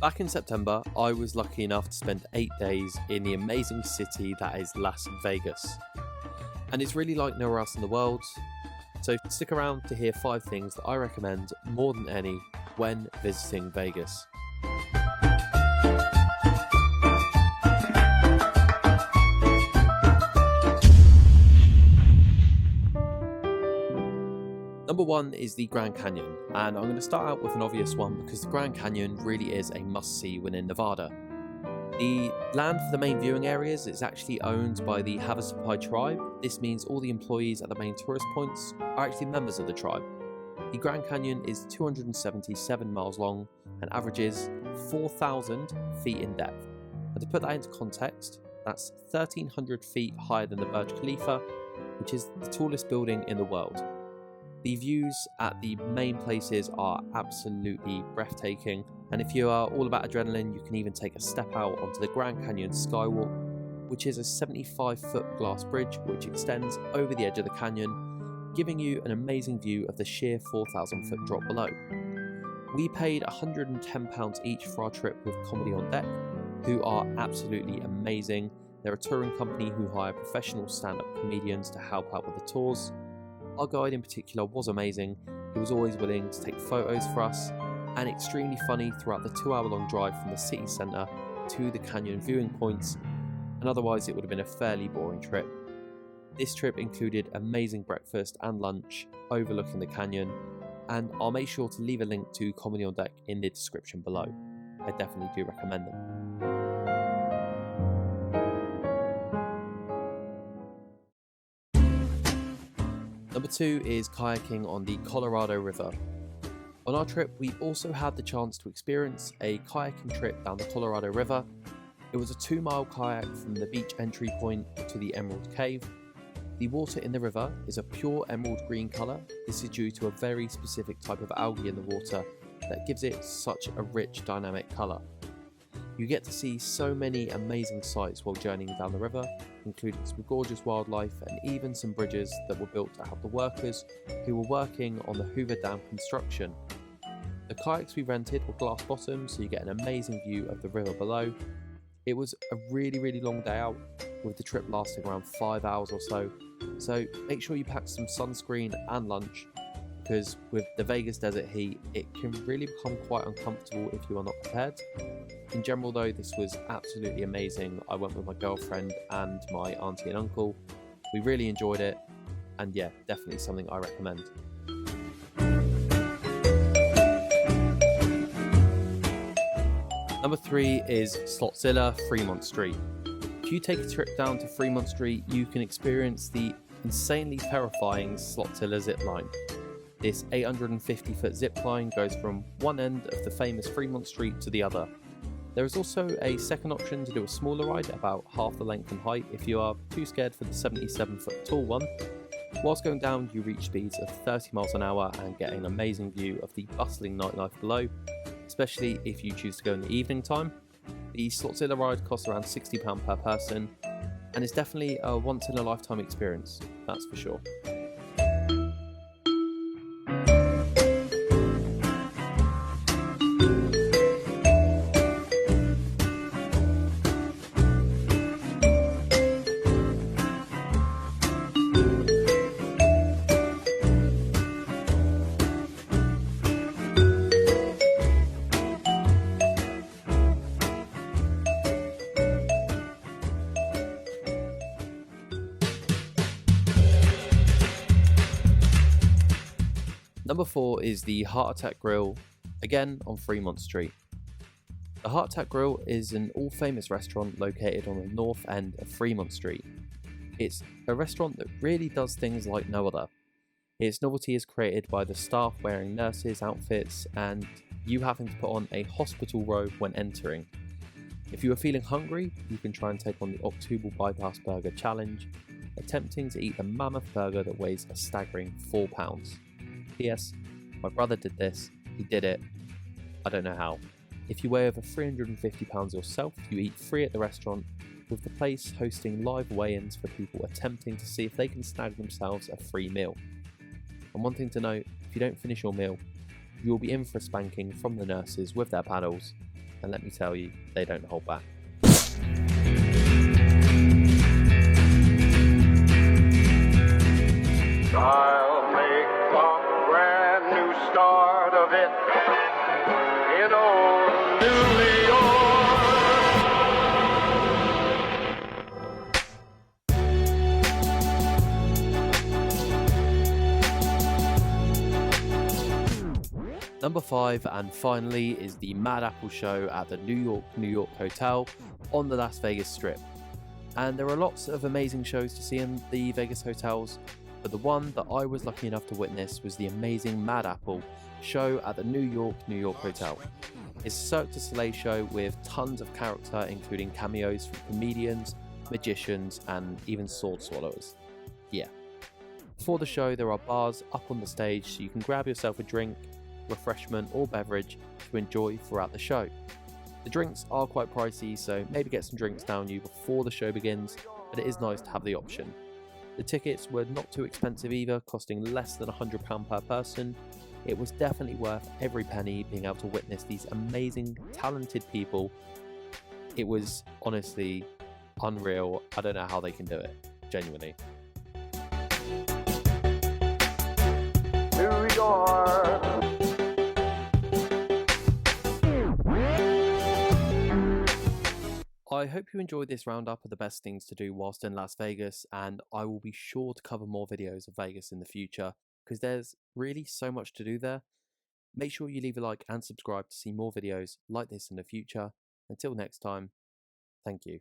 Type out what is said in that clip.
Back in September, I was lucky enough to spend 8 days in the amazing city that is Las Vegas. And it's really like nowhere else in the world, so stick around to hear 5 things that I recommend more than any when visiting Vegas. Number 1 is the Grand Canyon, and I'm going to start out with an obvious one because the Grand Canyon really is a must-see when in Nevada. The land for the main viewing areas is actually owned by the Havasupai tribe. This means all the employees at the main tourist points are actually members of the tribe. The Grand Canyon is 277 miles long and averages 4,000 feet in depth. And to put that into context, that's 1,300 feet higher than the Burj Khalifa, which is the tallest building in the world. The views at the main places are absolutely breathtaking, and if you are all about adrenaline, you can even take a step out onto the Grand Canyon Skywalk, which is a 75-foot glass bridge which extends over the edge of the canyon, giving you an amazing view of the sheer 4,000-foot drop below. We paid £110 each for our trip with Comedy on Deck, who are absolutely amazing. They're a touring company who hire professional stand-up comedians to help out with the tours. Our guide in particular was amazing. He was always willing to take photos for us and extremely funny throughout the 2-hour-long drive from the city centre to the canyon viewing points, and otherwise it would have been a fairly boring trip. This trip included amazing breakfast and lunch overlooking the canyon, and I'll make sure to leave a link to Comedy on Deck in the description below. I definitely do recommend them. Number 2 is kayaking on the Colorado River. On our trip, we also had the chance to experience a kayaking trip down the Colorado River. It was a 2-mile kayak from the beach entry point to the Emerald Cave. The water in the river is a pure emerald green colour. This is due to a very specific type of algae in the water that gives it such a rich, dynamic colour. You get to see so many amazing sights while journeying down the river, including some gorgeous wildlife and even some bridges that were built to help the workers who were working on the Hoover Dam construction. The kayaks we rented were glass bottomed, so you get an amazing view of the river below. It was a really long day out, with the trip lasting around 5 hours or so make sure you pack some sunscreen and lunch, because with the Vegas desert heat, it can really become quite uncomfortable if you are not prepared. In general though, this was absolutely amazing. I went with my girlfriend and my auntie and uncle. We really enjoyed it, and yeah, definitely something I recommend. Number 3 is Slotzilla, Fremont Street. If you take a trip down to Fremont Street, you can experience the insanely terrifying Slotzilla zipline. This 850-foot zipline goes from one end of the famous Fremont Street to the other. There is also a second option to do a smaller ride, about half the length and height if you are too scared for the 77-foot tall one. Whilst going down, you reach speeds of 30 miles an hour and get an amazing view of the bustling nightlife below, especially if you choose to go in the evening time. The Slotzilla ride costs around £60 per person, and it's definitely a once-in-a-lifetime experience, that's for sure. Number 4 is the Heart Attack Grill, again on Fremont Street. The Heart Attack Grill is an all-famous restaurant located on the north end of Fremont Street. It's a restaurant that really does things like no other. Its novelty is created by the staff wearing nurses' outfits and you having to put on a hospital robe when entering. If you are feeling hungry, you can try and take on the Octuple Bypass Burger Challenge, attempting to eat the mammoth burger that weighs a staggering 4 pounds. P.S. My brother did this, he did it, I don't know how. If you weigh over 350 pounds yourself, you eat free at the restaurant, with the place hosting live weigh-ins for people attempting to see if they can snag themselves a free meal. And one thing to note, if you don't finish your meal, you will be in for a spanking from the nurses with their paddles. and let me tell you, they don't hold back. I'll make a brand new start of it in old New York. Number 5, and finally, is the Mad Apple Show at the New York Hotel on the Las Vegas Strip. And there are lots of amazing shows to see in the Vegas hotels, but the one that I was lucky enough to witness was the amazing Mad Apple Show at the New York Hotel. It's a Cirque du Soleil show with tons of character, including cameos from comedians, magicians, and even sword swallowers. Yeah. Before the show, there are bars up on the stage so you can grab yourself a drink, refreshment or beverage to enjoy throughout the show. The drinks are quite pricey, so maybe get some drinks down you before the show begins, but it is nice to have the option. The tickets were not too expensive either, costing less than £100 per person. It was definitely worth every penny being able to witness these amazing, talented people. It was honestly unreal. I don't know how they can do it, genuinely. New York. I hope you enjoyed this roundup of the best things to do whilst in Las Vegas, and I will be sure to cover more videos of Vegas in the future because there's really so much to do there. Make sure you leave a like and subscribe to see more videos like this in the future. Until next time, thank you.